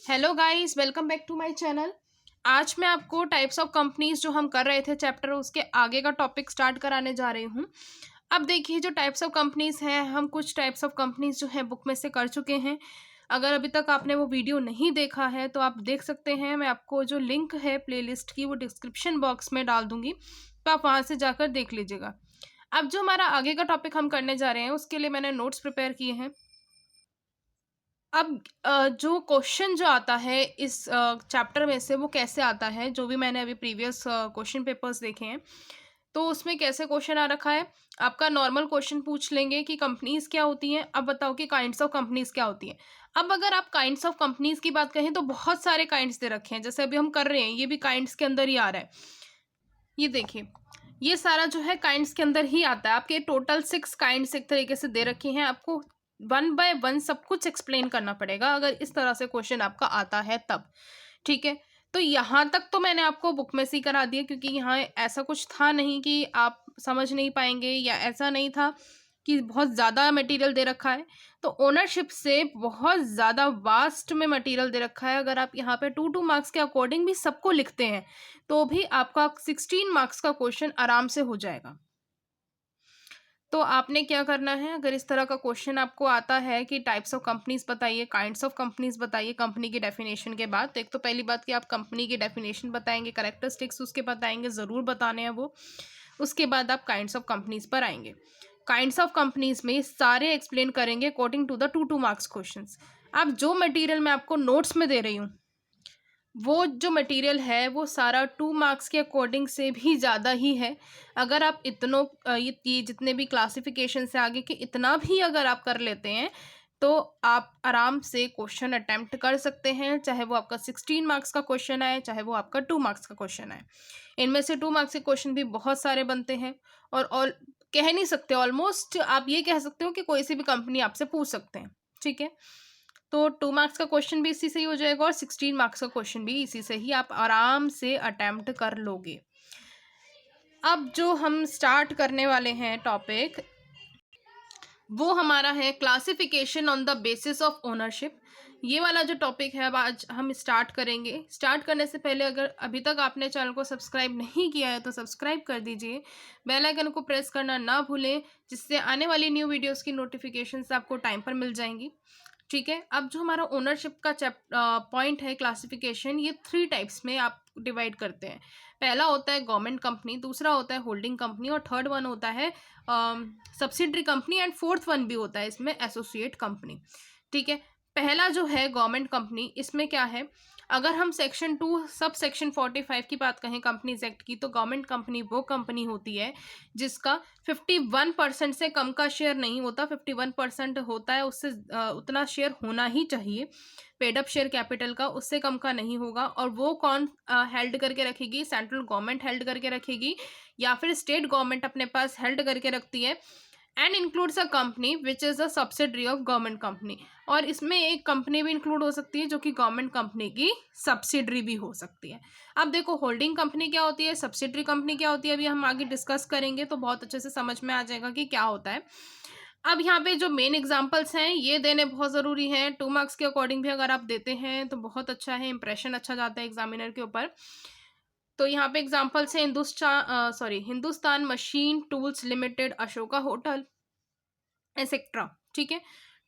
Hello guys, welcome back to my channel. आज मैं आपको टाइप्स ऑफ कंपनीज जो हम कर रहे थे चैप्टर, उसके आगे का टॉपिक स्टार्ट कराने जा रही हूँ। अब देखिए, जो टाइप्स ऑफ कंपनीज हैं, हम कुछ टाइप्स ऑफ कंपनीज जो है बुक में से कर चुके हैं। अगर अभी तक आपने वो वीडियो नहीं देखा है तो आप देख सकते हैं। मैं आपको जो लिंक है प्लेलिस्ट की वो डिस्क्रिप्शन बॉक्स में डाल दूंगी, तो आप वहाँ से जाकर देख लीजिएगा। अब जो हमारा आगे का टॉपिक हम करने जा रहे हैं उसके लिए मैंने नोट्स प्रिपेयर किए हैं। अब जो क्वेश्चन जो आता है इस चैप्टर में से वो कैसे आता है, जो भी मैंने अभी प्रीवियस क्वेश्चन पेपर्स देखे हैं तो उसमें कैसे क्वेश्चन आ रखा है। आपका नॉर्मल क्वेश्चन पूछ लेंगे कि कंपनीज क्या होती हैं, अब बताओ कि काइंड्स ऑफ कंपनीज क्या होती हैं। अब अगर आप काइंड्स ऑफ कंपनीज की बात करें तो बहुत सारे काइंड्स दे रखे हैं, जैसे अभी हम कर रहे हैं ये भी काइंड्स के अंदर ही आ रहा है। ये देखिए, ये सारा जो है काइंड्स के अंदर ही आता है। आपके टोटल 6 काइंड्स एक तरीके से दे रखे हैं, आपको वन बाय वन सब कुछ एक्सप्लेन करना पड़ेगा अगर इस तरह से क्वेश्चन आपका आता है तब। ठीक है, तो यहाँ तक तो मैंने आपको बुक में से ही करा दिया, क्योंकि यहाँ ऐसा कुछ था नहीं कि आप समझ नहीं पाएंगे, या ऐसा नहीं था कि बहुत ज़्यादा मटेरियल दे रखा है। तो ओनरशिप से बहुत ज़्यादा वास्ट में मटेरियल दे रखा है। अगर आप यहाँ पे 2 मार्क्स के अकॉर्डिंग भी सबको लिखते हैं तो भी आपका 16 मार्क्स का क्वेश्चन आराम से हो जाएगा। तो आपने क्या करना है, अगर इस तरह का क्वेश्चन आपको आता है कि टाइप्स ऑफ कंपनीज बताइए, काइंड्स ऑफ कंपनीज बताइए कंपनी की डेफिनेशन के बाद, तो एक तो पहली बात कि आप कंपनी की डेफिनेशन बताएंगे, कैरेक्टरिस्टिक्स उसके बताएंगे, ज़रूर बताने हैं वो। उसके बाद आप काइंड्स ऑफ कंपनीज पर आएंगे। काइंड्स ऑफ कंपनीज में सारे एक्सप्लेन करेंगे according to the 2 marks question. अब जो मटीरियल मैं आपको नोट्स में दे रही हूँ वो जो मटेरियल है वो सारा 2 मार्क्स के अकॉर्डिंग से भी ज़्यादा ही है। अगर आप इतनों ये जितने भी क्लासिफिकेशन से आगे के इतना भी अगर आप कर लेते हैं तो आप आराम से क्वेश्चन अटेम्प्ट कर सकते हैं, चाहे वो आपका 16 मार्क्स का क्वेश्चन आए, चाहे वो आपका 2 मार्क्स का क्वेश्चन आए। इनमें से 2 मार्क्स के क्वेश्चन भी बहुत सारे बनते हैं, और कह नहीं सकते, ऑलमोस्ट आप ये कह सकते हो कि कोई सी भी कंपनी आपसे पूछ सकते हैं। ठीक है, तो 2 मार्क्स का क्वेश्चन भी इसी से ही हो जाएगा और 16 मार्क्स का क्वेश्चन भी इसी से ही आप आराम से अटेम्प्ट कर लोगे। अब जो हम स्टार्ट करने वाले हैं टॉपिक, वो हमारा है classification on the basis of ownership. ये वाला जो टॉपिक है अब आज हम स्टार्ट करेंगे। स्टार्ट करने से पहले अगर अभी तक आपने चैनल को सब्सक्राइब नहीं किया है तो सब्सक्राइब कर दीजिए, बेल आइकन को प्रेस करना ना भूलें, जिससे आने वाली न्यू वीडियोस की नोटिफिकेशंस आपको टाइम पर मिल जाएंगी। ठीक है, अब जो हमारा ओनरशिप का पॉइंट है क्लासिफिकेशन, ये 3 टाइप्स में आप डिवाइड करते हैं। पहला होता है गवर्नमेंट कंपनी, दूसरा होता है होल्डिंग कंपनी, और थर्ड वन होता है subsidiary company, and fourth one भी होता है इसमें एसोसिएट कंपनी। ठीक है, पहला जो है गवर्नमेंट कंपनी, इसमें क्या है, अगर हम सेक्शन 2 सब सेक्शन 45 की बात कहें कंपनीज एक्ट की, तो गवर्नमेंट कंपनी वो कंपनी होती है जिसका 51% से कम का शेयर नहीं होता। 51% होता है, उससे उतना शेयर होना ही चाहिए पेड अप शेयर कैपिटल का, उससे कम का नहीं होगा। और वो कौन हेल्ड करके रखेगी, सेंट्रल गवर्नमेंट हेल्ड करके रखेगी या फिर स्टेट गवर्नमेंट अपने पास हेल्ड करके रखती है। And includes a company which is a subsidiary of government company, और इसमें एक कंपनी भी इंक्लूड हो सकती है जो कि गवर्नमेंट कंपनी की सब्सिडरी भी हो सकती है। अब देखो, होल्डिंग कंपनी क्या होती है, सब्सिडरी कंपनी क्या होती है, अभी हम आगे डिस्कस करेंगे तो बहुत अच्छे से समझ में आ जाएगा कि क्या होता है। अब यहाँ पे जो मेन एग्जांपल्स हैं ये देने बहुत ज़रूरी हैं। 2 मार्क्स के अकॉर्डिंग भी अगर आप देते हैं तो बहुत अच्छा है, इंप्रेशन अच्छा जाता है एग्जामिनर के ऊपर। तो यहाँ पे एग्जांपल्स हैं Hindustan machine tools limited, Ashoka hotel, etcetera. ठीक है,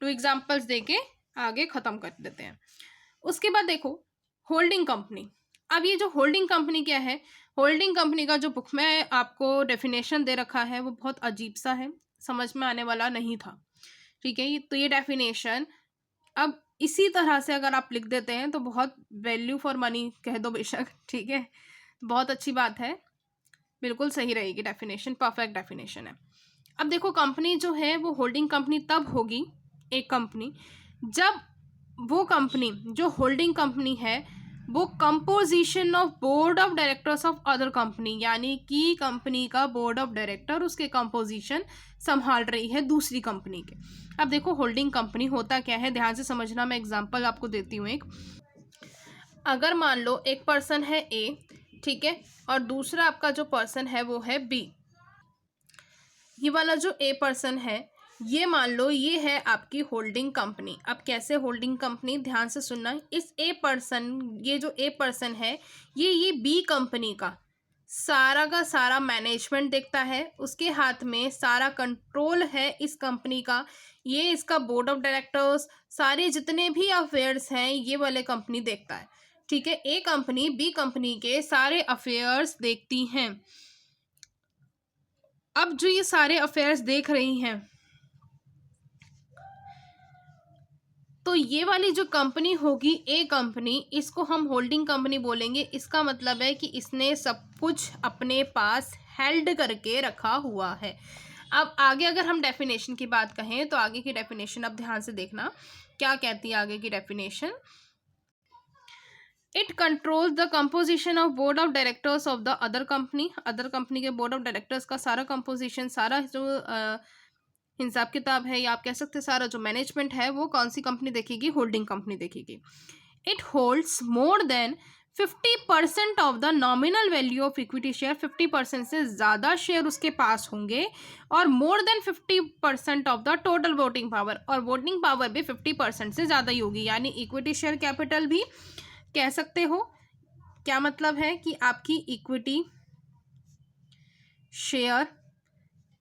2 एग्जांपल्स देके आगे ख़त्म कर देते हैं। उसके बाद देखो होल्डिंग कंपनी। अब ये जो होल्डिंग कंपनी क्या है, होल्डिंग कंपनी का जो बुक में आपको डेफिनेशन दे रखा है वो बहुत अजीब सा है, समझ में आने वाला नहीं था। ठीक है, तो ये डेफिनेशन अब इसी तरह से अगर आप लिख देते हैं तो बहुत वैल्यू फॉर मनी कह दो बेशक, ठीक है, बहुत अच्छी बात है, बिल्कुल सही रहेगी डेफिनेशन, परफेक्ट डेफिनेशन है। अब देखो, कंपनी जो है वो होल्डिंग कंपनी तब होगी एक कंपनी जब वो कंपनी जो होल्डिंग कंपनी है वो composition of board of directors of other company, यानी कि कंपनी का बोर्ड ऑफ डायरेक्टर उसके कंपोजिशन संभाल रही है दूसरी कंपनी के। अब देखो होल्डिंग कंपनी होता क्या है, ध्यान से समझना, मैं एग्जांपल आपको देती हूँ एक। अगर मान लो एक पर्सन है ए, ठीक है, और दूसरा आपका जो पर्सन है वो है बी। ये वाला जो ए पर्सन है ये मान लो ये है आपकी होल्डिंग कंपनी। अब कैसे होल्डिंग कंपनी, ध्यान से सुनना। इस ए पर्सन, ये जो ए पर्सन है, ये बी कंपनी का सारा मैनेजमेंट देखता है, उसके हाथ में सारा कंट्रोल है इस कंपनी का। ये इसका बोर्ड ऑफ डायरेक्टर्स, सारे जितने भी अफेयर्स हैं ये वाले कंपनी देखता है। ठीक है, ए कंपनी बी कंपनी के सारे अफेयर्स देखती हैं। अब जो ये सारे अफेयर्स देख रही हैं, तो ये वाली जो कंपनी होगी ए कंपनी, इसको हम होल्डिंग कंपनी बोलेंगे। इसका मतलब है कि इसने सब कुछ अपने पास हेल्ड करके रखा हुआ है। अब आगे अगर हम डेफिनेशन की बात कहें तो आगे की डेफिनेशन अब ध्यान से देखना क्या कहती है आगे की definition. It controls the composition of board of directors of the other company. Other company के बोर्ड ऑफ डायरेक्टर्स का सारा कंपोजिशन, सारा जो हिसाब किताब है, या आप कह सकते हैं सारा जो मैनेजमेंट है, वो कौन सी कंपनी देखेगी? होल्डिंग कंपनी देखेगी। It holds more than 50% of the nominal value of equity share. 50% से ज़्यादा शेयर उसके पास होंगे, और more than 50% of the total voting power, और वोटिंग पावर भी 50% से ज़्यादा ही होगी, यानी इक्विटी शेयर कैपिटल भी कह सकते हो। क्या मतलब है कि आपकी इक्विटी शेयर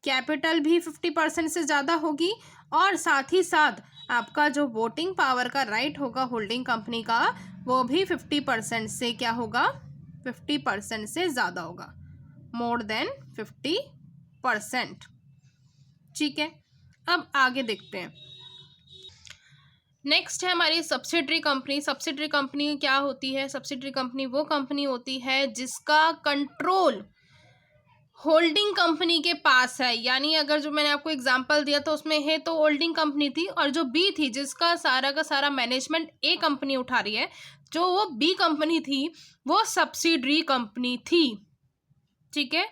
कैपिटल भी 50% से ज़्यादा होगी, और साथ ही साथ आपका जो वोटिंग पावर का राइट होगा होल्डिंग कंपनी का, वो भी 50% से क्या होगा? 50% से ज़्यादा होगा, मोर देन 50%। ठीक है, अब आगे देखते हैं। नेक्स्ट है हमारी सब्सिडरी कंपनी। सब्सिडरी कंपनी क्या होती है? सब्सिडरी कंपनी वो कंपनी होती है जिसका कंट्रोल होल्डिंग कंपनी के पास है। यानी अगर जो मैंने आपको एग्जांपल दिया तो उसमें है तो होल्डिंग कंपनी थी, और जो बी थी जिसका सारा का सारा मैनेजमेंट ए कंपनी उठा रही है, जो वो बी कंपनी थी वो सब्सिडरी कंपनी थी। ठीक है,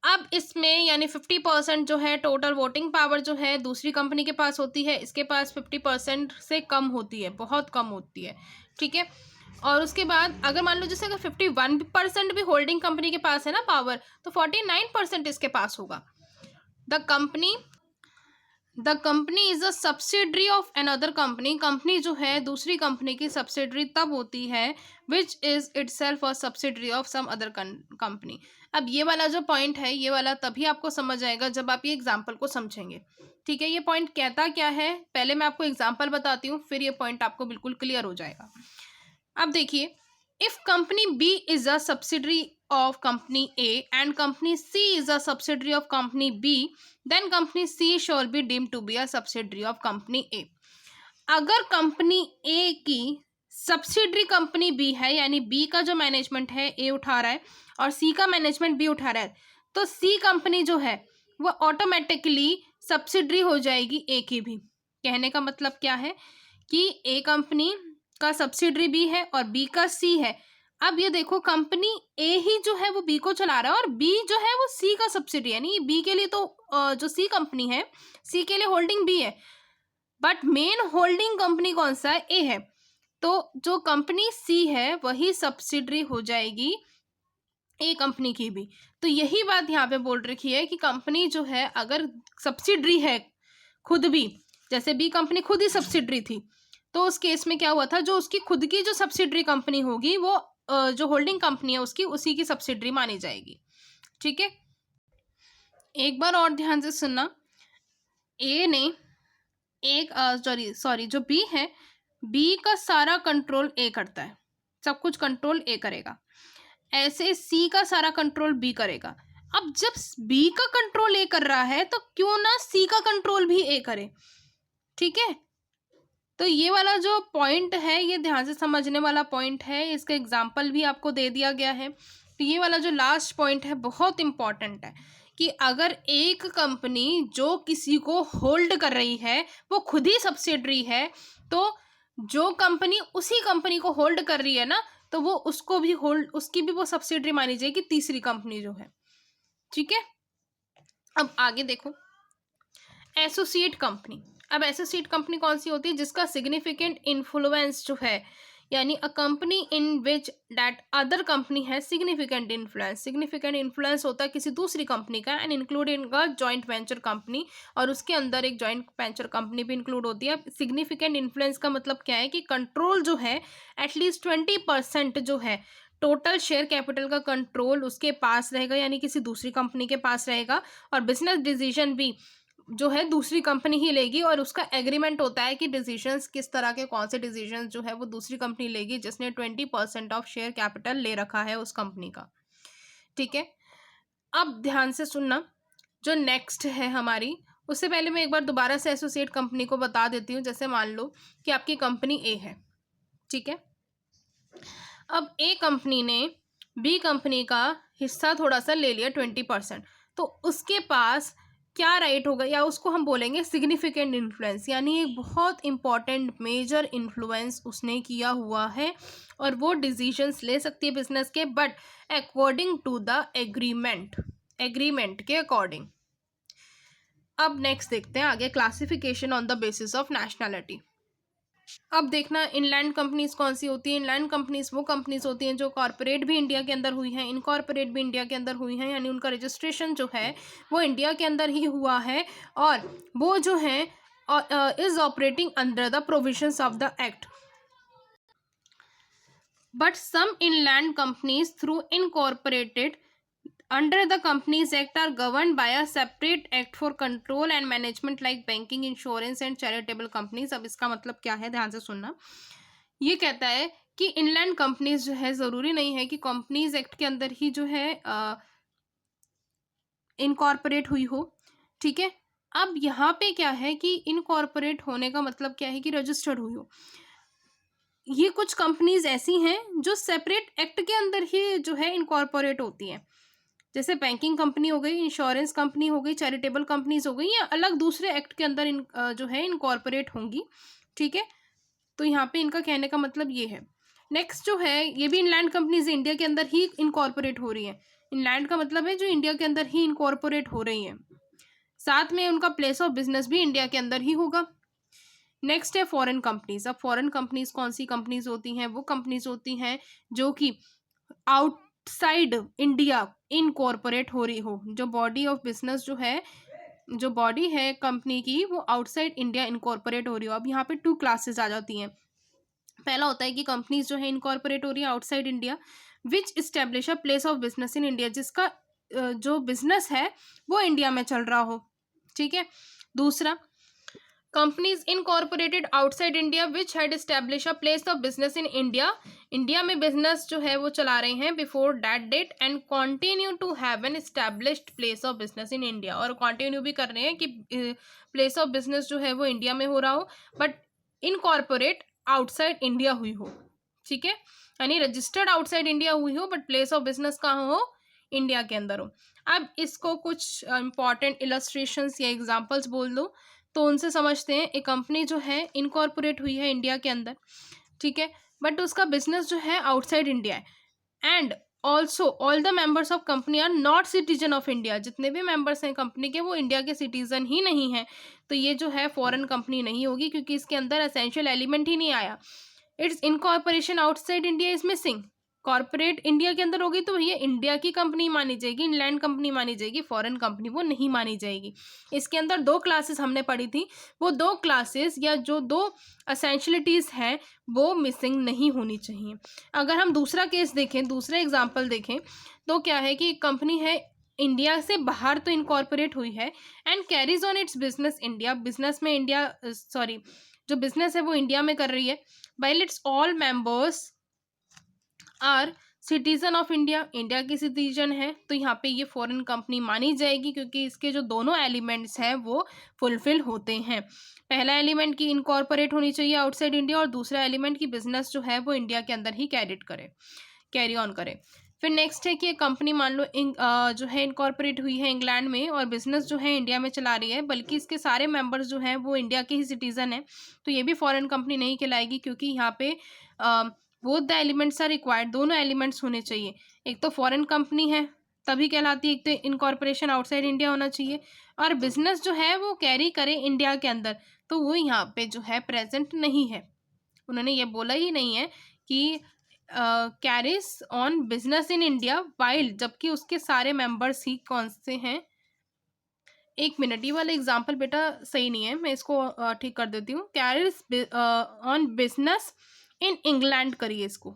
अब इसमें यानी 50% जो है टोटल वोटिंग पावर जो है दूसरी कंपनी के पास होती है, इसके पास 50% से कम होती है, बहुत कम होती है। ठीक है, और उसके बाद अगर मान लो जैसे अगर 51% भी होल्डिंग कंपनी के पास है ना पावर, तो 49% इसके पास होगा। The company is a subsidiary of another company. Company जो है दूसरी कंपनी की सब्सिडरी तब होती है which is itself a subsidiary of some other company. अब ये वाला जो पॉइंट है, ये वाला तभी आपको समझ आएगा जब आप ये एग्जाम्पल को समझेंगे। ठीक है, ये पॉइंट कहता क्या है, पहले मैं आपको एग्जाम्पल बताती हूँ, फिर ये पॉइंट आपको बिल्कुल क्लियर हो जाएगा। अब देखिए, if company B is a subsidiary of company A and company C is a subsidiary of company B, then company C shall be deemed to be a subsidiary of company A. अगर company A की subsidiary company B है, यानी B का जो management है A उठा रहा है और C का मैनेजमेंट B उठा रहा है, तो C कंपनी जो है वो ऑटोमेटिकली सब्सिडरी हो जाएगी A की भी। कहने का मतलब क्या है कि A कंपनी का सब्सिडरी B है और B का C है। अब ये देखो, कंपनी ए ही जो है वो बी को चला रहा है, और बी जो है वो सी का सब्सिडी, यानी बी के लिए तो जो सी कंपनी है, सी के लिए होल्डिंग बी है, बट मेन होल्डिंग कंपनी कौन सा है? ए है। तो जो कंपनी सी है वही सब्सिडरी हो जाएगी ए कंपनी की भी। तो यही बात यहाँ पे बोल रखी है कि कंपनी जो है अगर सब्सिडरी है खुद भी, जैसे बी कंपनी खुद ही सब्सिडरी थी, तो उस केस में क्या हुआ था, जो उसकी खुद की जो सब्सिडरी कंपनी होगी वो जो होल्डिंग कंपनी है उसकी, उसी की सब्सिडरी मानी जाएगी। ठीक है, एक बार और ध्यान से सुनना। ए ने एक सॉरी जो बी है, बी का सारा कंट्रोल ए करता है, सब कुछ कंट्रोल ए करेगा। ऐसे सी का सारा कंट्रोल बी करेगा। अब जब बी का कंट्रोल ए कर रहा है तो क्यों ना सी का कंट्रोल भी ए करे। ठीक है, तो ये वाला जो पॉइंट है ये ध्यान से समझने वाला पॉइंट है, इसका एग्जाम्पल भी आपको दे दिया गया है। तो ये वाला जो लास्ट पॉइंट है बहुत इंपॉर्टेंट है कि अगर एक कंपनी जो किसी को होल्ड कर रही है वो खुद ही सब्सिडरी है, तो जो कंपनी उसी कंपनी को होल्ड कर रही है ना, तो वो उसको भी होल्ड, उसकी भी वो सब्सिडरी मानी जाएगी, तीसरी कंपनी जो है। ठीक है, अब आगे देखो, एसोसिएट कंपनी। अब एसोसिएट कंपनी कौन सी होती है? जिसका सिग्निफिकेंट इन्फ्लुएंस जो है यानी a company in which that other company है सिग्निफिकेंट इन्फ्लुएंस। सिग्निफिकेंट इन्फ्लुएंस होता है किसी दूसरी कंपनी का, and including a joint venture company, और उसके अंदर एक जॉइंट वेंचर कंपनी भी इंक्लूड होती है। सिग्निफिकेंट इन्फ्लुएंस का मतलब क्या है कि कंट्रोल जो है एटलीस्ट 20% जो है टोटल शेयर कैपिटल का कंट्रोल उसके पास रहेगा, यानी किसी दूसरी कंपनी के पास रहेगा, और बिजनेस डिसीजन भी जो है दूसरी कंपनी ही लेगी, और उसका एग्रीमेंट होता है कि डिसीजंस किस तरह के, कौन से डिसीजंस जो है वो दूसरी कंपनी लेगी जिसने 20% ऑफ शेयर कैपिटल ले रखा है उस कंपनी का। ठीक है, अब ध्यान से सुनना, जो नेक्स्ट है हमारी, उससे पहले मैं एक बार दोबारा से एसोसिएट कंपनी को बता देती हूँ। जैसे मान लो कि आपकी कंपनी ए है, ठीक है। अब ए कंपनी ने बी कंपनी का हिस्सा थोड़ा सा ले लिया 20%, तो उसके पास क्या राइट होगा, या उसको हम बोलेंगे सिग्निफिकेंट इन्फ्लुएंस, यानी एक बहुत इंपॉर्टेंट मेजर इन्फ्लुएंस उसने किया हुआ है, और वो डिसीजंस ले सकती है बिजनेस के, but according to the agreement के अकॉर्डिंग। अब नेक्स्ट देखते हैं आगे, classification on the basis of nationality. अब देखना इनलैंड कंपनीज कौन सी होती है। इनलैंड कंपनीज वो कंपनीज होती हैं जो कॉर्पोरेट भी इंडिया के अंदर हुई हैं, इनकॉर्पोरेट भी इंडिया के अंदर हुई हैं, यानी उनका रजिस्ट्रेशन जो है वो इंडिया के अंदर ही हुआ है, और वो जो है is operating under the provisions of the act. But some inland companies through incorporated under the Companies Act are governed by a separate act for control and management like banking, insurance and charitable companies। अब इसका मतलब क्या है, ध्यान से सुनना। ये कहता है कि इनलैंड कंपनीज जो है, ज़रूरी नहीं है कि कंपनीज एक्ट के अंदर ही जो है इनकॉर्पोरेट हुई हो, ठीक है। अब यहाँ पे क्या है कि इनकॉर्पोरेट होने का मतलब क्या है कि रजिस्टर्ड हुई हो। ये कुछ कंपनीज ऐसी हैं जो सेपरेट एक्ट के अंदर ही जो है इनकॉर्पोरेट होती हैं, जैसे बैंकिंग कंपनी हो गई, इंश्योरेंस कंपनी हो गई, चैरिटेबल कंपनीज हो गई, या अलग दूसरे एक्ट के अंदर जो है इनकॉर्पोरेट होंगी, ठीक है। तो यहाँ पे इनका कहने का मतलब ये है। नेक्स्ट जो है, ये भी इनलैंड कंपनीज इंडिया के अंदर ही इनकॉर्पोरेट हो रही है। इनलैंड का मतलब है जो इंडिया के अंदर ही इनकॉर्पोरेट हो रही है, साथ में उनका प्लेस ऑफ बिजनेस भी इंडिया के अंदर ही होगा। नेक्स्ट है फॉरेन कंपनीज। अब फॉरेन कंपनीज कौन सी कंपनीज होती हैं, वो कंपनीज होती हैं जो कि आउटसाइड इंडिया इनकॉर्पोरेट हो रही हो, जो बॉडी ऑफ बिजनेस जो है, जो बॉडी है कंपनी की, वो आउटसाइड इंडिया इनकॉर्पोरेट हो रही हो। अब यहाँ पे 2 क्लासेस आ जाती हैं। पहला होता है कि कंपनीज जो है इनकॉर्पोरेट हो रही है outside India, which establish a place of business in India, जिसका जो बिजनेस है वो इंडिया में चल रहा हो, ठीक है। दूसरा, companies incorporated outside India which had establish a place of business in India, India में बिजनेस जो है वो चला रहे हैं before that date, and continue to have an established place of business in India, और कंटिन्यू भी कर रहे हैं कि प्लेस ऑफ बिजनेस जो है वो इंडिया में हो रहा हो, बट इनकॉर्पोरेट आउटसाइड इंडिया हुई हो, ठीक है। यानी रजिस्टर्ड आउटसाइड इंडिया हुई हो, बट प्लेस ऑफ बिजनेस कहाँ हो, इंडिया के अंदर हो। अब इसको कुछ इंपॉर्टेंट इलस्ट्रेशंस या एग्जांपल्स बोल दो तो उनसे समझते हैं। एक कंपनी जो है इनकॉर्पोरेट हुई है इंडिया के अंदर, ठीक है, बट उसका बिजनेस जो है आउटसाइड इंडिया है, and also all the members of company are not citizen of India, जितने भी मेंबर्स हैं कंपनी के वो इंडिया के सिटीजन ही नहीं हैं, तो ये जो है फॉरेन कंपनी नहीं होगी, क्योंकि इसके अंदर एसेंशियल एलिमेंट ही नहीं आया। It's incorporation outside India is missing. Corporate India के अंदर होगी तो ये इंडिया की कंपनी मानी जाएगी, इंग्लैंड कंपनी मानी जाएगी, फॉरेन कंपनी वो नहीं मानी जाएगी। इसके अंदर 2 क्लासेस हमने पढ़ी थी, वो 2 क्लासेस या जो 2 असेंशलिटीज़ हैं वो मिसिंग नहीं होनी चाहिए। अगर हम दूसरा केस देखें, दूसरा एग्जाम्पल देखें, तो क्या है कि एक कंपनी है इंडिया से बाहर तो इनकॉर्पोरेट हुई है, and carries on it's business India, business में इंडिया जो बिजनेस है वो इंडिया में कर रही है, while its all members are citizen of India, India की सिटीजन है, तो यहाँ पे ये फॉरेन कंपनी मानी जाएगी, क्योंकि इसके जो दोनों एलिमेंट्स हैं वो फुलफिल होते हैं। पहला एलिमेंट की इनकॉर्पोरेट होनी चाहिए आउटसाइड इंडिया, और दूसरा एलिमेंट की बिजनेस जो है वो इंडिया के अंदर ही कैरी ऑन करे। फिर नेक्स्ट है कि एक कंपनी मान लो जो है इनकॉर्पोरेट हुई है इंग्लैंड में, और बिजनेस जो है इंडिया में चला रही है, बल्कि इसके सारे मेंबर्स जो हैं वो इंडिया के ही सिटीजन हैं, तो ये भी फॉरेन कंपनी नहीं कहलाएगी, क्योंकि यहाँ पे both the elements are required, दोनों एलिमेंट्स होने चाहिए। एक तो फॉरेन कंपनी है तभी कहलाती है, एक तो इनकॉर्पोरेशन आउटसाइड इंडिया होना चाहिए, और बिजनेस जो है वो कैरी करे इंडिया के अंदर, तो वो यहाँ पे जो है प्रेजेंट नहीं है। उन्होंने ये बोला ही नहीं है कि carriage on business in India while, जबकि उसके सारे मेंबर्स ही कौन से हैं। एक मिनट, ये वाला एग्जाम्पल बेटा सही नहीं है, मैं इसको ठीक कर देती हूँ। Carriage on business in England करिए इसको,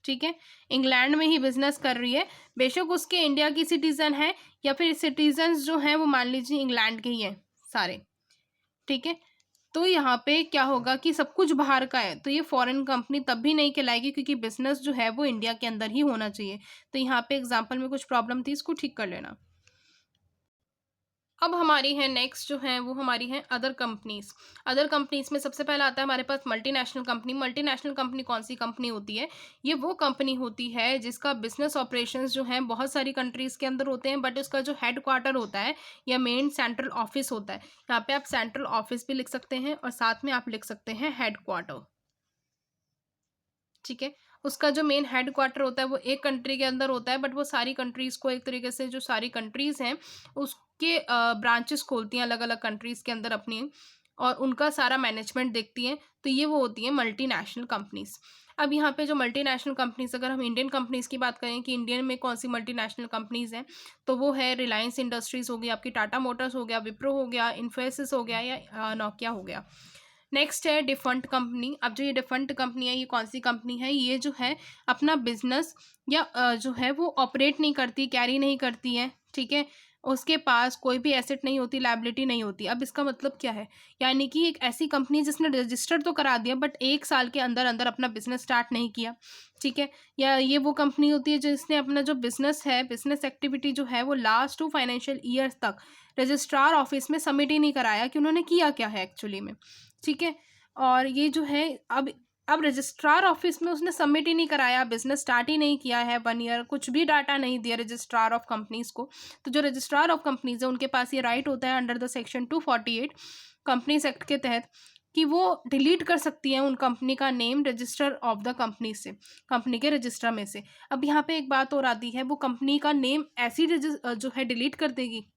ठीक है। इंग्लैंड में ही बिजनेस कर रही है, बेशक उसके इंडिया की सिटीजन है या फिर सिटीजन्स जो हैं वो मान लीजिए इंग्लैंड के ही हैं सारे, ठीक है। तो यहाँ पे क्या होगा कि सब कुछ बाहर का है, तो ये फॉरेन कंपनी तब भी नहीं कहलाएगी क्योंकि बिजनेस जो है वो इंडिया के अंदर ही होना चाहिए। तो यहाँ पे एग्जाम्पल में कुछ प्रॉब्लम थी, इसको ठीक कर लेना। अब हमारी है नेक्स्ट जो है वो हमारी है अदर कंपनीज। अदर कंपनीज में सबसे पहला आता है हमारे पास मल्टीनेशनल कंपनी। मल्टीनेशनल कंपनी कौन सी कंपनी होती है? ये वो कंपनी होती है जिसका बिजनेस ऑपरेशंस जो है बहुत सारी कंट्रीज के अंदर होते हैं, बट उसका जो हेड क्वार्टर होता है या मेन सेंट्रल ऑफिस होता है, यहाँ पे आप सेंट्रल ऑफिस भी लिख सकते हैं और साथ में आप लिख सकते हैं हेड क्वार्टर, ठीक है। उसका जो मेन हेड क्वार्टर होता है वो एक कंट्री के अंदर होता है, बट वो सारी कंट्रीज को एक तरीके से, जो सारी कंट्रीज हैं उसके ब्रांचेस खोलती हैं अलग अलग कंट्रीज के अंदर अपनी, और उनका सारा मैनेजमेंट देखती हैं। तो ये वो होती है मल्टीनेशनल कंपनीज। अब यहाँ पे जो मल्टीनेशनल कंपनीज, अगर हम इंडियन कंपनीज की बात करें कि इंडियन में कौन सी मल्टीनेशनल कंपनीज हैं, तो वो है रिलायंस इंडस्ट्रीज हो गया, आपकी टाटा मोटर्स हो गया, विप्रो हो गया, इन्फोसिस हो गया या नोकिया हो गया। नेक्स्ट है डिफंट कंपनी। अब जो ये डिफंट कंपनी है, ये कौन सी कंपनी है? ये जो है अपना बिजनेस या जो है वो ऑपरेट नहीं करती, कैरी नहीं करती है, ठीक है। उसके पास कोई भी एसेट नहीं होती, लायबिलिटी नहीं होती। अब इसका मतलब क्या है? यानी कि एक ऐसी कंपनी जिसने रजिस्टर तो करा दिया बट 1 साल के अंदर अंदर अपना बिजनेस स्टार्ट नहीं किया, ठीक है। या ये वो कंपनी होती है जिसने अपना जो बिजनेस है, बिजनेस एक्टिविटी जो है वो लास्ट 2 फाइनेंशियल ईयर्स तक रजिस्ट्रार ऑफिस में सबमिट ही नहीं कराया कि उन्होंने किया क्या है एक्चुअली में, ठीक है। और ये जो है अब रजिस्ट्रार ऑफिस में उसने सबमिट ही नहीं कराया, बिजनेस स्टार्ट ही नहीं किया है, 1 ईयर कुछ भी डाटा नहीं दिया रजिस्ट्रार ऑफ कंपनीज को। तो जो रजिस्ट्रार ऑफ कंपनीज है उनके पास ये राइट होता है under the section 248 companies act के तहत कि वो डिलीट कर सकती है उन कंपनी का name register of the company से, कंपनी के रजिस्टर में से। अब यहाँ पे एक बात और आती है, वो कंपनी का नेम ऐसी जो है डिलीट कर देगी?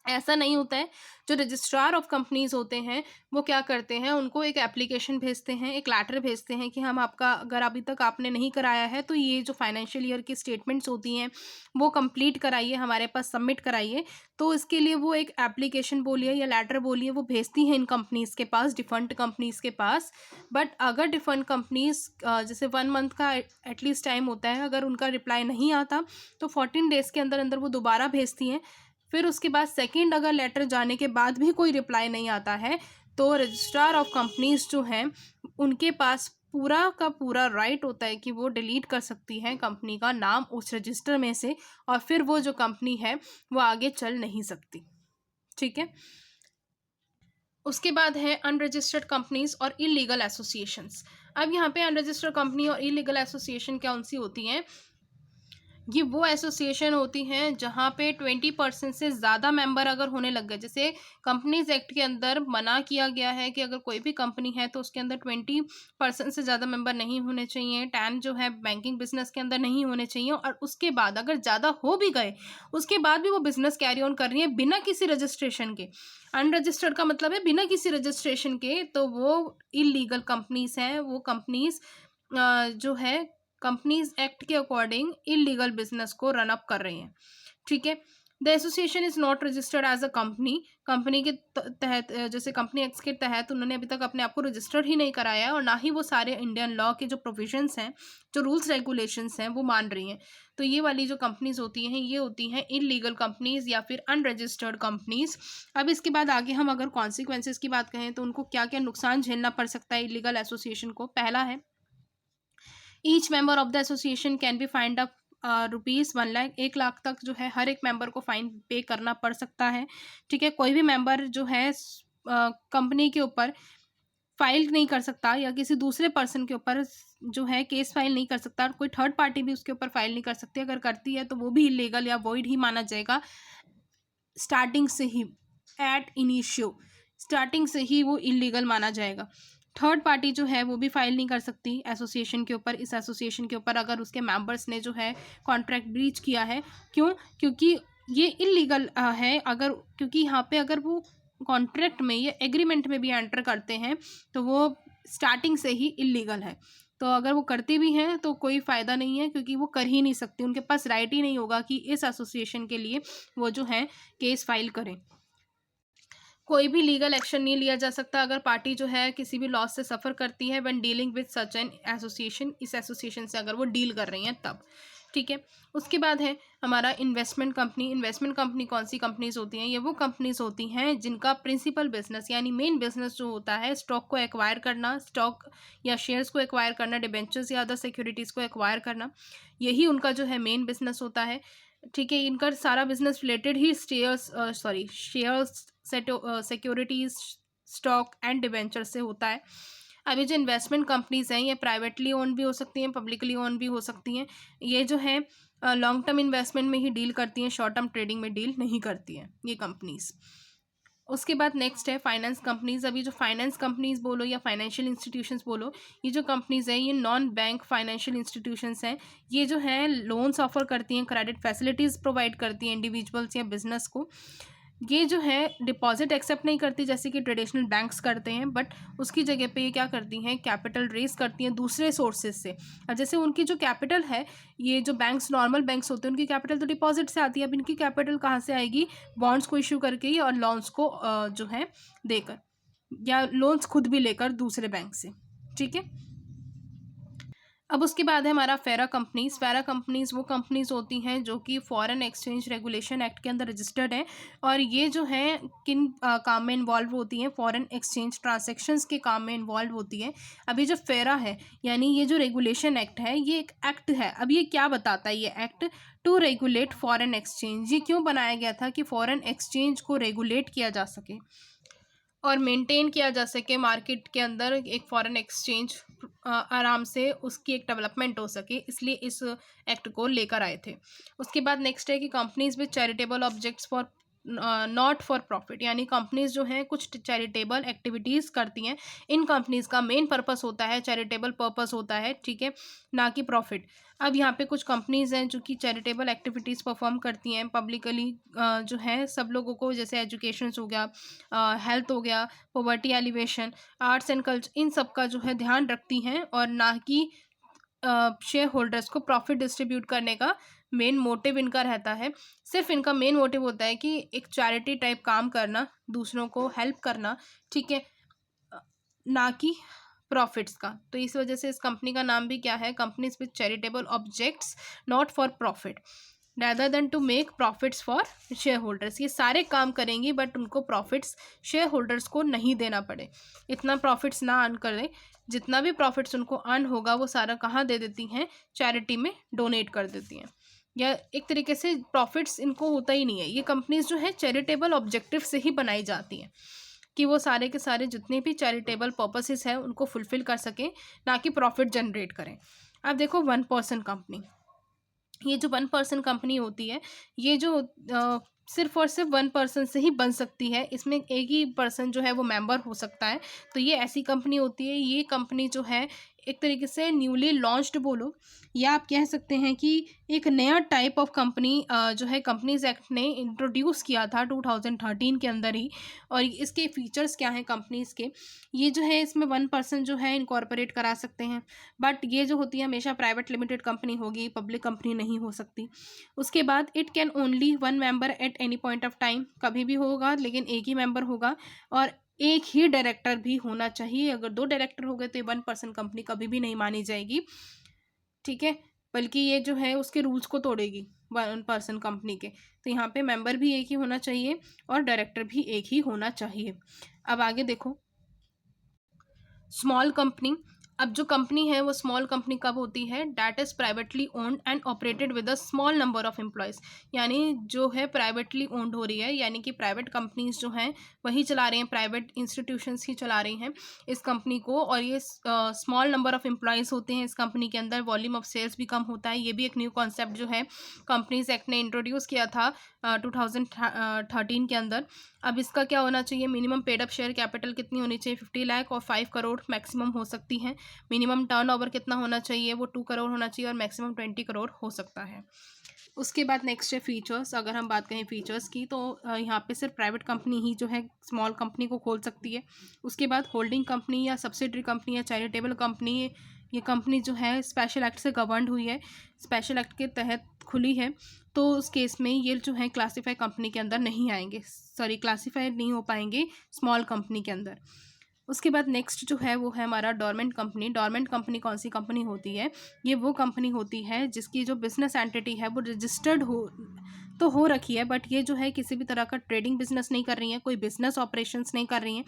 ऐसा नहीं होता है। जो रजिस्ट्रार ऑफ कंपनीज होते हैं वो क्या करते हैं, उनको एक एप्लीकेशन भेजते हैं, एक लेटर भेजते हैं कि हम आपका, अगर अभी तक आपने नहीं कराया है तो ये जो फाइनेंशियल ईयर की स्टेटमेंट्स होती हैं वो कंप्लीट कराइए, हमारे पास सबमिट कराइए। तो इसके लिए वो एक एप्लीकेशन बोलिए या लेटर बोलिए वो भेजती हैं इन कंपनीज के पास, डिफंट कंपनीज के पास। बट अगर डिफंट कंपनीज जैसे 1 मंथ का एटलीस्ट टाइम होता है, अगर उनका रिप्लाई नहीं आता तो 14 डेज के अंदर अंदर वो दोबारा भेजती हैं। फिर उसके बाद सेकंड अगर लेटर जाने के बाद भी कोई रिप्लाई नहीं आता है तो रजिस्ट्रार ऑफ कंपनीज जो हैं उनके पास पूरा का पूरा राइट होता है कि वो डिलीट कर सकती हैं कंपनी का नाम उस रजिस्टर में से, और फिर वो जो कंपनी है वो आगे चल नहीं सकती, ठीक है। उसके बाद है अनरजिस्टर्ड कंपनीज और इलीगल एसोसिएशंस। अब यहाँ पे अनरजिस्टर्ड कंपनी और इलीगल एसोसिएशन कौन सी होती हैं? ये वो एसोसिएशन होती हैं जहाँ पे 20% से ज़्यादा मेंबर अगर होने लग गए। जैसे कंपनीज एक्ट के अंदर मना किया गया है कि अगर कोई भी कंपनी है तो उसके अंदर 20% से ज़्यादा मेंबर नहीं होने चाहिए, 10 जो है बैंकिंग बिजनेस के अंदर नहीं होने चाहिए, और उसके बाद अगर ज़्यादा हो भी गए उसके बाद भी वो बिजनेस कैरी ऑन कर रही है बिना किसी रजिस्ट्रेशन के। अनरजिस्टर्ड का मतलब है बिना किसी रजिस्ट्रेशन के, तो वो इलीगल कंपनीज हैं। वो कंपनीज जो है कंपनीज एक्ट के अकॉर्डिंग इलीगल बिजनेस को रन अप कर रही हैं, ठीक है। The association is not registered as a company. Company के तहत जैसे कंपनी एक्ट के तहत उन्होंने अभी तक अपने आप को रजिस्टर्ड ही नहीं कराया है, और ना ही वो सारे इंडियन लॉ के जो प्रोविजंस हैं, जो रूल्स रेगुलेशंस हैं वो मान रही हैं। तो ये वाली जो कंपनीज होती हैं ये होती हैं इलीगल कंपनीज या फिर अनरजिस्टर्ड कंपनीज। अब इसके बाद आगे हम अगर कॉन्सिक्वेंसेज की बात करें तो उनको क्या क्या नुकसान झेलना पड़ सकता है इलीगल एसोसिएशन को। पहला है, each member of the association can be find up ₹1,00,000, 1 lakh तक जो है हर एक मेंबर को फाइन पे करना पड़ सकता है, ठीक है। कोई भी मेंबर जो है कंपनी के ऊपर फाइल नहीं कर सकता या किसी दूसरे पर्सन के ऊपर जो है केस फाइल नहीं कर सकता, और कोई थर्ड पार्टी भी उसके ऊपर फाइल नहीं कर सकती। अगर करती है तो वो भी इलीगल या वॉइड ही माना जाएगा स्टार्टिंग से ही, एट इनिशियो स्टार्टिंग से ही वो इलीगल माना जाएगा। थर्ड पार्टी जो है वो भी फाइल नहीं कर सकती एसोसिएशन के ऊपर, इस एसोसिएशन के ऊपर अगर उसके मेंबर्स ने जो है कॉन्ट्रैक्ट ब्रीच किया है। क्यों? क्योंकि ये इलीगल है। अगर क्योंकि यहाँ पे अगर वो कॉन्ट्रैक्ट में या एग्रीमेंट में भी एंटर करते हैं तो वो स्टार्टिंग से ही इलीगल है। तो अगर वो करती भी हैं तो कोई फ़ायदा नहीं है, क्योंकि वो कर ही नहीं सकती, उनके पास राइट ही नहीं होगा कि इस एसोसिएशन के लिए वो जो है केस फाइल करें। कोई भी लीगल एक्शन नहीं लिया जा सकता अगर पार्टी जो है किसी भी लॉस से सफ़र करती है when dealing with such an association, इस एसोसिएशन से अगर वो डील कर रही हैं तब। ठीक है। उसके बाद है हमारा इन्वेस्टमेंट कंपनी। इन्वेस्टमेंट कंपनी कौन सी कंपनीज होती हैं? ये वो कंपनीज होती हैं जिनका प्रिंसिपल बिजनेस यानी मेन बिजनेस जो होता है स्टॉक को एक्वायर करना, स्टॉक या शेयर्स को एक्वायर करना, डिबेंचर्स या अदर सिक्योरिटीज़ को एक्वायर करना, यही उनका जो है मेन बिजनेस होता है। ठीक है। इनका सारा business related he shares securities, stock and debenture से होता है। अभी जो इन्वेस्टमेंट कंपनीज हैं ये प्राइवेटली ओन भी हो सकती हैं, पब्लिकली ओन भी हो सकती हैं। ये जो है लॉन्ग टर्म इन्वेस्टमेंट में ही डील करती हैं, शॉर्ट टर्म ट्रेडिंग में डील नहीं करती हैं ये कंपनीज। उसके बाद नेक्स्ट है फाइनेंस कंपनीज। अभी जो फाइनेंस कंपनीज बोलो या फाइनेंशियल इंस्टीट्यूशंस बोलो, ये जो कंपनीज हैं ये नॉन बैंक फाइनेंशियल इंस्टीट्यूशंस हैं। ये जो है लोन्स ऑफर करती हैं, क्रेडिट फैसिलिटीज़ प्रोवाइड करती हैं इंडिविजुअल्स या बिजनेस को। ये जो है डिपॉजिट एक्सेप्ट नहीं करती जैसे कि ट्रेडिशनल बैंक्स करते हैं, बट उसकी जगह पे ये क्या करती हैं, कैपिटल रेज करती हैं दूसरे सोर्सेज से। अब जैसे उनकी जो कैपिटल है, ये जो बैंक्स नॉर्मल बैंक्स होते हैं उनकी कैपिटल तो डिपॉजिट से आती है, अब इनकी कैपिटल कहाँ से आएगी? बॉन्ड्स को इशू करके ही और लोन्स को जो है देकर, या लोन्स खुद भी लेकर दूसरे बैंक से। ठीक है। अब उसके बाद है हमारा फेरा कंपनीज। फेरा कंपनीज वो कंपनीज होती हैं जो कि फॉरेन एक्सचेंज रेगुलेशन एक्ट के अंदर रजिस्टर्ड हैं, और ये जो है किन काम में इन्वॉल्व होती हैं? फॉरेन एक्सचेंज ट्रांजैक्शंस के काम में इन्वॉल्व होती है। अभी जो फेरा है यानी ये जो रेगुलेशन एक्ट है, ये एक एक्ट है। अब ये क्या बताता है ये act? To regulate foreign exchange. ये क्यों बनाया गया था? कि फॉरेन एक्सचेंज को रेगुलेट किया जा सके और मेंटेन किया जा सके, मार्केट के अंदर एक फॉरेन एक्सचेंज आराम से उसकी एक डेवलपमेंट हो सके, इसलिए इस एक्ट को लेकर आए थे। उसके बाद नेक्स्ट है कि companies with charitable objects for not for profit, यानी कंपनीज जो हैं कुछ चैरिटेबल एक्टिविटीज़ करती हैं। इन कंपनीज का मेन पर्पस होता है, चैरिटेबल पर्पस होता है, ठीक है, ना कि प्रॉफिट। अब यहाँ पे कुछ कंपनीज हैं जो कि चैरिटेबल एक्टिविटीज़ परफॉर्म करती हैं पब्लिकली, जो है सब लोगों को, जैसे एजुकेशन हो गया, हेल्थ हो गया, poverty alleviation, arts and culture, इन सब का जो है ध्यान रखती हैं, और ना कि शेयर होल्डर्स को प्रॉफिट डिस्ट्रीब्यूट करने का मेन मोटिव इनका रहता है। सिर्फ इनका मेन मोटिव होता है कि एक चैरिटी टाइप काम करना, दूसरों को हेल्प करना, ठीक है, ना कि प्रॉफिट्स का। तो इस वजह से इस कंपनी का नाम भी क्या है? Companies with charitable objects not for profit rather than to make profits for shareholders. ये सारे काम करेंगी बट उनको प्रॉफिट्स शेयर होल्डर्स को नहीं देना पड़े, इतना प्रॉफिट्स ना अर्न करें। जितना भी प्रॉफिट्स उनको अर्न होगा वो सारा कहाँ दे देती हैं? चैरिटी में डोनेट कर देती हैं, या एक तरीके से प्रॉफिट्स इनको होता ही नहीं है। ये कंपनीज जो है चैरिटेबल ऑब्जेक्टिव से ही बनाई जाती हैं कि वो सारे के सारे जितने भी चैरिटेबल पर्पसेस हैं उनको फुलफिल कर सकें, ना कि प्रॉफिट जनरेट करें। अब देखो 1% कंपनी। ये जो 1% कंपनी होती है, ये जो सिर्फ और सिर्फ 1% से ही बन सकती है, इसमें एक ही पर्सन जो है वो मेंबर हो सकता है। तो ये ऐसी कंपनी होती है, ये कंपनी जो है एक तरीके से न्यूली लॉन्च्ड बोलो, या आप कह सकते हैं कि एक नया टाइप ऑफ कंपनी जो है कंपनीज एक्ट ने इंट्रोड्यूस किया था 2013 के अंदर ही। और इसके फीचर्स क्या हैं कंपनीज के? ये जो है इसमें 1% जो है इनकॉर्पोरेट करा सकते हैं, बट ये जो होती है हमेशा प्राइवेट लिमिटेड कंपनी होगी, पब्लिक कंपनी नहीं हो सकती। उसके बाद it can only 1 member at any point of time, कभी भी होगा लेकिन एक ही मेंबर होगा, और एक ही डायरेक्टर भी होना चाहिए। अगर 2 डायरेक्टर हो गए तो 1% कंपनी कभी भी नहीं मानी जाएगी, ठीक है, बल्कि ये जो है उसके रूल्स को तोड़ेगी 1% कंपनी के। तो यहाँ पे मेंबर भी एक ही होना चाहिए और डायरेक्टर भी एक ही होना चाहिए। अब आगे देखो स्मॉल कंपनी। अब जो कंपनी है वो स्मॉल कंपनी कब होती है? That is privately owned and operated with a small number of employees. यानी जो है प्राइवेटली ओन्ड हो रही है, यानी कि प्राइवेट कंपनीज जो हैं वही चला रहे हैं, प्राइवेट इंस्टीट्यूशंस ही चला रही हैं इस कंपनी को, और ये स्मॉल नंबर ऑफ एम्प्लॉयज़ होते हैं इस कंपनी के अंदर। वॉल्यूम ऑफ सेल्स भी कम होता है। ये भी एक न्यू कॉन्सेप्ट जो है कंपनीज एक्ट ने इंट्रोड्यूस किया था 2013 के अंदर। अब इसका क्या होना चाहिए? Minimum paid up share capital कितनी होनी चाहिए? 50 लाख और 5 करोड़ मैक्सिमम हो सकती है। मिनिमम टर्नओवर कितना होना चाहिए? वो 2 करोड़ होना चाहिए, और मैक्सिमम 20 करोड़ हो सकता है। उसके बाद नेक्स्ट है फीचर्स। अगर हम बात करें फीचर्स की, तो यहाँ पे सिर्फ प्राइवेट कंपनी ही जो है स्मॉल कंपनी को खोल सकती है। उसके बाद होल्डिंग कंपनी या सब्सिडरी कंपनी या चैरिटेबल कंपनी ये कंपनी जो है स्पेशल एक्ट से गवर्नड हुई है, स्पेशल एक्ट के तहत खुली है, तो उस केस में ये जो है क्लासीफाई कंपनी के अंदर नहीं आएंगे, सॉरी क्लासीफाई नहीं हो पाएंगे स्मॉल कंपनी के अंदर। उसके बाद नेक्स्ट जो है वो है हमारा डोरमेंट कंपनी। डोरमेंट कंपनी कौन सी कंपनी होती है? ये वो कंपनी होती है जिसकी जो बिजनेस एंटिटी है वो रजिस्टर्ड हो रखी है, बट ये जो है किसी भी तरह का ट्रेडिंग बिजनेस नहीं कर रही है, कोई बिजनेस ऑपरेशंस नहीं कर रही हैं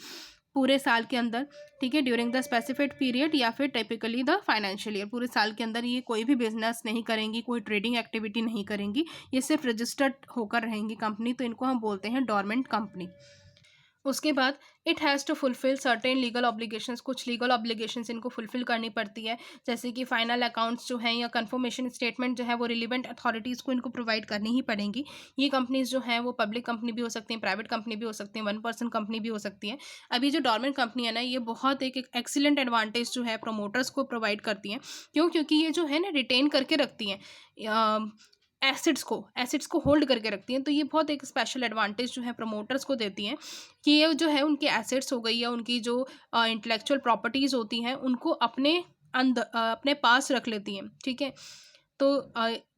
पूरे साल के अंदर, ठीक है, ड्यूरिंग द स्पेसिफाइड पीरियड या फिर टिपिकली द फाइनेंशियल ईयर। पूरे साल के अंदर ये कोई भी बिजनेस नहीं करेंगी, कोई ट्रेडिंग एक्टिविटी नहीं करेंगी, ये सिर्फ रजिस्टर्ड होकर रहेंगी कंपनी, तो इनको हम बोलते हैं डोरमेंट कंपनी। उसके बाद it has to fulfil certain legal obligations, कुछ लीगल ऑब्लिगेशंस इनको फुलफिल करनी पड़ती है, जैसे कि फाइनल अकाउंट्स जो हैं या कंफर्मेशन स्टेटमेंट जो है वो रिलीवेंट अथॉरिटीज़ को इनको प्रोवाइड करनी ही पड़ेंगी। ये कंपनीज जो हैं वो पब्लिक कंपनी भी हो सकती हैं, प्राइवेट कंपनी भी हो सकती हैं, 1 पर्सन कंपनी भी हो सकती है। अभी जो डोरमेंट कंपनी है ना, ये बहुत एक एक्सीलेंट एडवांटेज जो है प्रोमोटर्स को प्रोवाइड करती हैं। क्यों? क्योंकि ये जो है ना रिटेन करके रखती हैं एसेट्स को होल्ड करके रखती हैं, तो ये बहुत एक स्पेशल एडवांटेज जो है प्रमोटर्स को देती हैं कि ये जो है उनकी एसेट्स हो गई या उनकी जो इंटेलेक्चुअल प्रॉपर्टीज़ होती हैं उनको अपने अपने पास रख लेती हैं, ठीक है। तो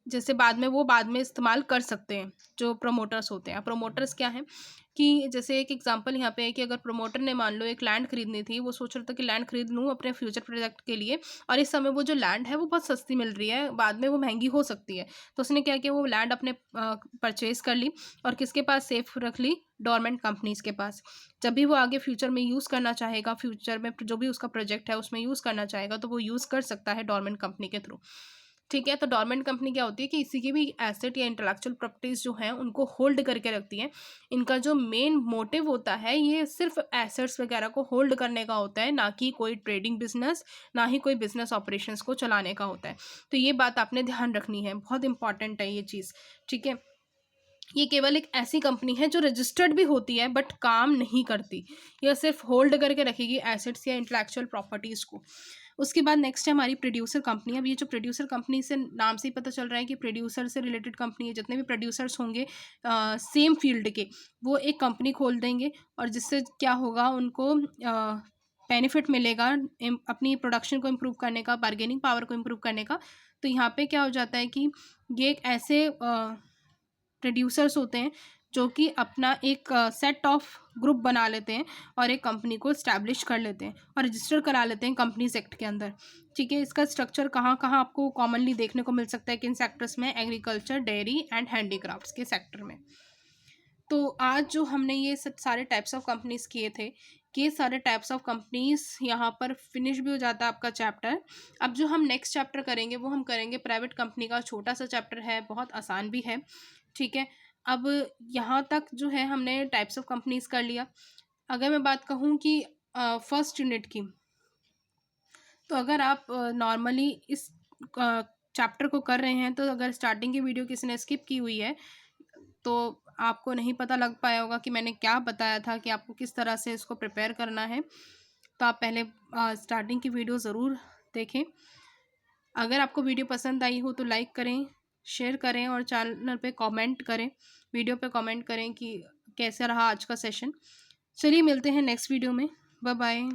जैसे बाद में इस्तेमाल कर सकते हैं जो प्रमोटर्स होते हैं। प्रमोटर्स क्या हैं कि जैसे एक एग्जांपल यहाँ पे है कि अगर प्रमोटर ने मान लो एक लैंड खरीदनी थी, वो सोच रहा था कि लैंड खरीद लूँ अपने फ्यूचर प्रोजेक्ट के लिए, और इस समय वो जो लैंड है वो बहुत सस्ती मिल रही है, बाद में वो महंगी हो सकती है, तो उसने क्या किया, वो लैंड अपने परचेज कर ली और किसके पास सेफ रख ली, डोरमेंट कंपनीज के पास। जब भी वो आगे फ्यूचर में यूज़ करना चाहेगा, फ्यूचर में जो भी उसका प्रोजेक्ट है उसमें यूज़ करना चाहेगा, तो वो यूज़ कर सकता है डोरमेंट कंपनी के थ्रू, ठीक है। तो डोरमेंट कंपनी क्या होती है कि किसी की भी एसेट या इंटेलेक्चुअल प्रॉपर्टीज जो हैं उनको होल्ड करके रखती हैं। इनका जो मेन मोटिव होता है ये सिर्फ एसेट्स वगैरह को होल्ड करने का होता है, ना कि कोई ट्रेडिंग बिजनेस, ना ही कोई बिजनेस ऑपरेशंस को चलाने का होता है। तो ये बात आपने ध्यान रखनी है, बहुत इंपॉर्टेंट है ये चीज़, ठीक है। ये केवल एक ऐसी कंपनी है जो रजिस्टर्ड भी होती है बट काम नहीं करती, यह सिर्फ होल्ड करके रखेगी एसेट्स या इंटेलेक्चुअल प्रॉपर्टीज़ को। उसके बाद नेक्स्ट है हमारी प्रोड्यूसर कंपनी। अब ये जो प्रोड्यूसर कंपनी से नाम से ही पता चल रहा है कि प्रोड्यूसर से रिलेटेड कंपनी है, जितने भी प्रोड्यूसर्स होंगे सेम फील्ड के, वो एक कंपनी खोल देंगे और जिससे क्या होगा, उनको बेनिफिट मिलेगा अपनी प्रोडक्शन को इम्प्रूव करने का, बार्गेनिंग पावर को इम्प्रूव करने का। तो यहाँ पे क्या हो जाता है कि ये एक ऐसे प्रोड्यूसर्स होते हैं जो कि अपना एक सेट ऑफ ग्रुप बना लेते हैं और एक कंपनी को इस्टेब्लिश कर लेते हैं और रजिस्टर करा लेते हैं कंपनीज एक्ट के अंदर, ठीक है। इसका स्ट्रक्चर कहाँ कहाँ आपको कॉमनली देखने को मिल सकता है, किन सेक्टर्स में? एग्रीकल्चर, डेयरी एंड हैंडीक्राफ्ट्स के सेक्टर में। तो आज जो हमने ये सब सारे टाइप्स ऑफ कंपनीज किए थे, ये सारे टाइप्स ऑफ कंपनीज यहाँ पर फिनिश भी हो जाता है आपका चैप्टर। अब जो हम नेक्स्ट चैप्टर करेंगे वो हम करेंगे प्राइवेट कंपनी का, छोटा सा चैप्टर है, बहुत आसान भी है, ठीक है। अब यहाँ तक जो है हमने टाइप्स ऑफ कंपनीज कर लिया। अगर मैं बात कहूँ कि फर्स्ट यूनिट की, तो अगर आप नॉर्मली इस चैप्टर को कर रहे हैं, तो अगर स्टार्टिंग की वीडियो किसी ने स्किप की हुई है तो आपको नहीं पता लग पाया होगा कि मैंने क्या बताया था कि आपको किस तरह से इसको प्रिपेयर करना है। तो आप पहले स्टार्टिंग की वीडियो ज़रूर देखें। अगर आपको वीडियो पसंद आई हो तो लाइक करें, शेयर करें और चैनल पे कमेंट करें, वीडियो पे कमेंट करें कि कैसा रहा आज का सेशन। चलिए मिलते हैं नेक्स्ट वीडियो में, बाय बाय।